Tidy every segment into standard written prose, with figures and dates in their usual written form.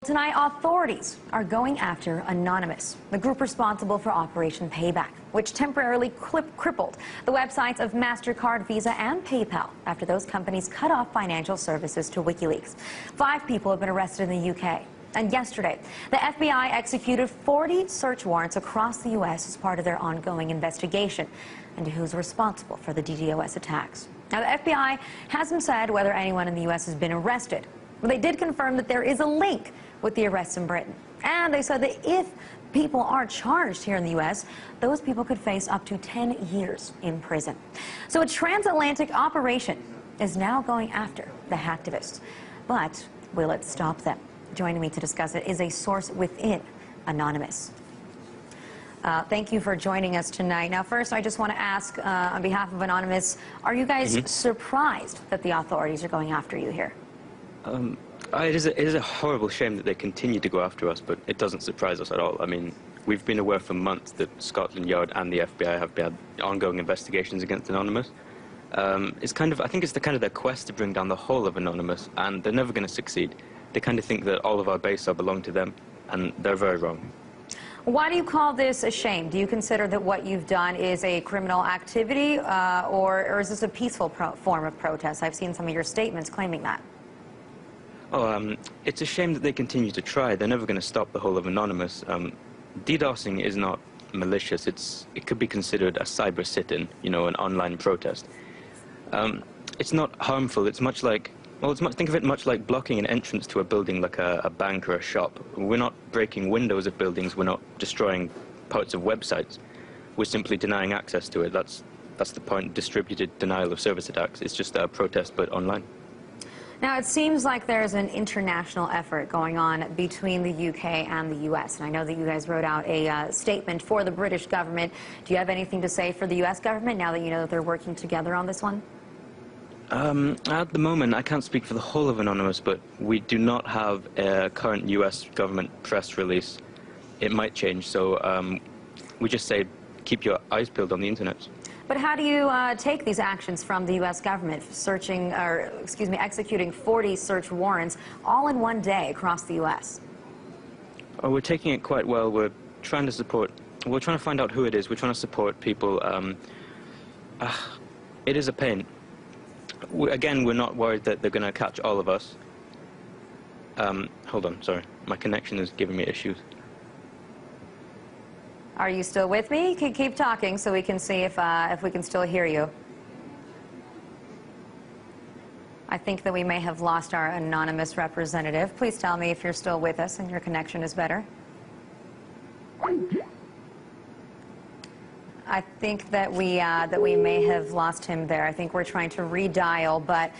Tonight, authorities are going after Anonymous, the group responsible for Operation Payback, which temporarily crippled the websites of MasterCard, Visa, and PayPal after those companies cut off financial services to WikiLeaks. 5 people have been arrested in the UK. And yesterday, the FBI executed 40 search warrants across the U.S. as part of their ongoing investigation into who's responsible for the DDoS attacks. Now, the FBI hasn't said whether anyone in the U.S. has been arrested, but they did confirm that there is a link with the arrests in Britain. And they said that if people are charged here in the U.S., those people could face up to 10 years in prison. So a transatlantic operation is now going after the hacktivists. But will it stop them? Joining me to discuss it is a source within Anonymous. Thank you for joining us tonight. Now, first, I just want to ask, on behalf of Anonymous, are you guys surprised that the authorities are going after you here? It is a horrible shame that they continue to go after us, but it doesn't surprise us at all. I mean, we've been aware for months that Scotland Yard and the FBI have had ongoing investigations against Anonymous. It's kind of, I think it's the kind of their quest to bring down the whole of Anonymous, and they're never going to succeed. They kind of think that all of our base belong to them, and they're very wrong. Why do you call this a shame? Do you consider that what you've done is a criminal activity, or is this a peaceful form of protest? I've seen some of your statements claiming that. It's a shame that they continue to try. They're never going to stop the whole of Anonymous. DDoSing is not malicious. It could be considered a cyber sit-in, you know, an online protest. It's not harmful. It's much like, well, think of it much like blocking an entrance to a building like a bank or a shop. We're not breaking windows of buildings. We're not destroying parts of websites. We're simply denying access to it. That's the point. Distributed denial of service attacks. It's just a protest, but online. Now, it seems like there's an international effort going on between the UK and the US, and I know that you guys wrote out a statement for the British government. Do you have anything to say for the US government now that you know that they're working together on this one? At the moment, I can't speak for the whole of Anonymous, but we do not have a current US government press release. It might change, so we just say keep your eyes peeled on the internet. But how do you take these actions from the U.S. government, executing 40 search warrants all in one day across the U.S.? Oh, we're taking it quite well. We're trying to find out who it is. We're trying to support people. It is a pain. Again, we're not worried that they're going to catch all of us. Hold on, sorry. My connection is giving me issues. Are you still with me? Keep talking so we can see if we can still hear you. I think that we may have lost our Anonymous representative. Please tell me if you're still with us and your connection is better. I think that we may have lost him there. I think we're trying to redial, but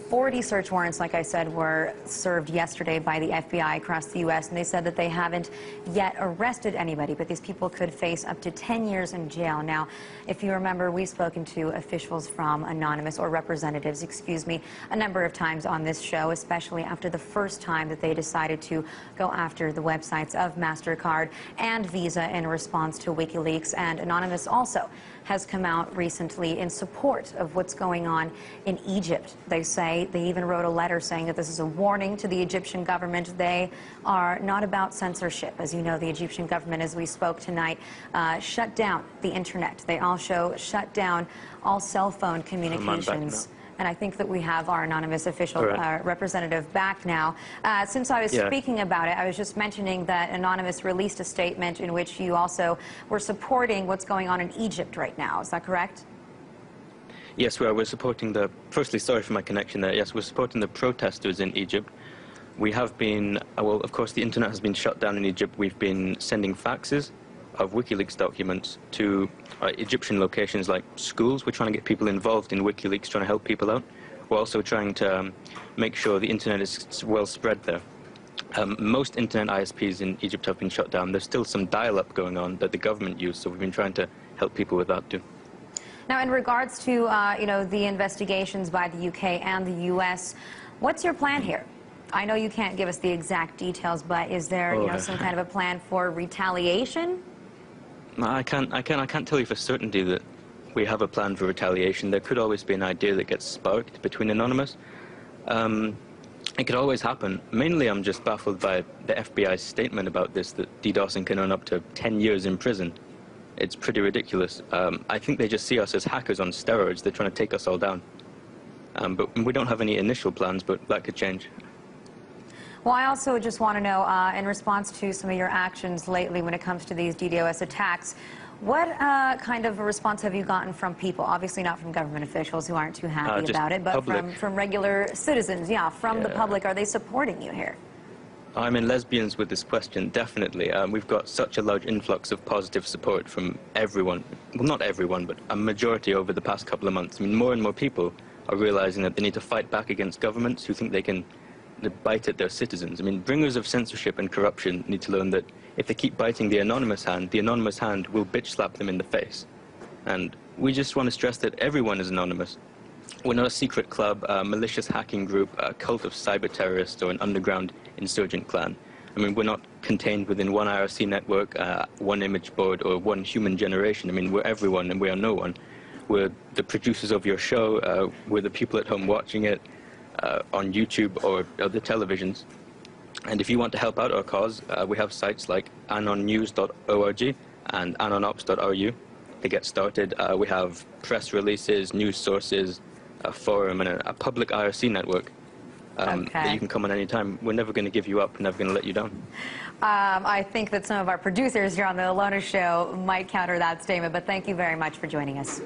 40 search warrants, like I said, were served yesterday by the FBI across the U.S., and they said that they haven't yet arrested anybody, but these people could face up to 10 years in jail. Now, if you remember, we've spoken to officials from Anonymous, or representatives, excuse me, a number of times on this show, especially after the first time that they decided to go after the websites of MasterCard and Visa in response to WikiLeaks. And Anonymous also has come out recently in support of what's going on in Egypt. They say, they even wrote a letter saying that this is a warning to the Egyptian government. They are not about censorship. As you know, the Egyptian government, as we spoke tonight, shut down the internet. They also shut down all cell phone communications. And I think that we have our Anonymous official representative back now. Since I was speaking about it, I was just mentioning that Anonymous released a statement in which you also were supporting what's going on in Egypt right now. Is that correct? Yes, we're supporting the... Firstly, sorry for my connection there. Yes, we're supporting the protesters in Egypt. We have been... Well, of course, the internet has been shut down in Egypt. We've been sending faxes of WikiLeaks documents to Egyptian locations like schools. We're trying to get people involved in WikiLeaks, trying to help people out. We're also trying to make sure the internet is well spread there. Most internet ISPs in Egypt have been shut down. There's still some dial-up going on that the government used, so we've been trying to help people with that too. Now, in regards to you know, the investigations by the UK and the US, what's your plan here? I know you can't give us the exact details, but is there you know, some kind of a plan for retaliation? No, I can't tell you for certainty that we have a plan for retaliation. There could always be an idea that gets sparked between Anonymous. It could always happen. Mainly, I'm just baffled by the FBI's statement about this, that DDoSing can earn up to 10 years in prison. It's pretty ridiculous. I think they just see us as hackers on steroids. They're trying to take us all down. But we don't have any initial plans, but that could change. Well, I also just want to know, in response to some of your actions lately when it comes to these DDoS attacks, what kind of a response have you gotten from people? Obviously not from government officials who aren't too happy about it, but from regular citizens, from the public. Are they supporting you here? I'm in lesbians with this question, definitely. We've got such a large influx of positive support from everyone. Well, not everyone, but a majority over the past couple of months. I mean, more and more people are realizing that they need to fight back against governments who think they can bite at their citizens. I mean, bringers of censorship and corruption need to learn that if they keep biting the anonymous hand will bitch slap them in the face. And we just want to stress that everyone is anonymous. We're not a secret club, a malicious hacking group, a cult of cyber terrorists, or an underground insurgent clan. I mean, we're not contained within one IRC network, one image board, or one human generation. I mean, we're everyone and we are no one. We're the producers of your show, we're the people at home watching it, on YouTube or other televisions. And if you want to help out our cause, we have sites like anonnews.org and anonops.ru to get started. We have press releases, news sources, a forum, and a public IRC network that you can come on any time. We're never going to give you up. We're never going to let you down. I think that some of our producers here on the Alona Show might counter that statement, but thank you very much for joining us.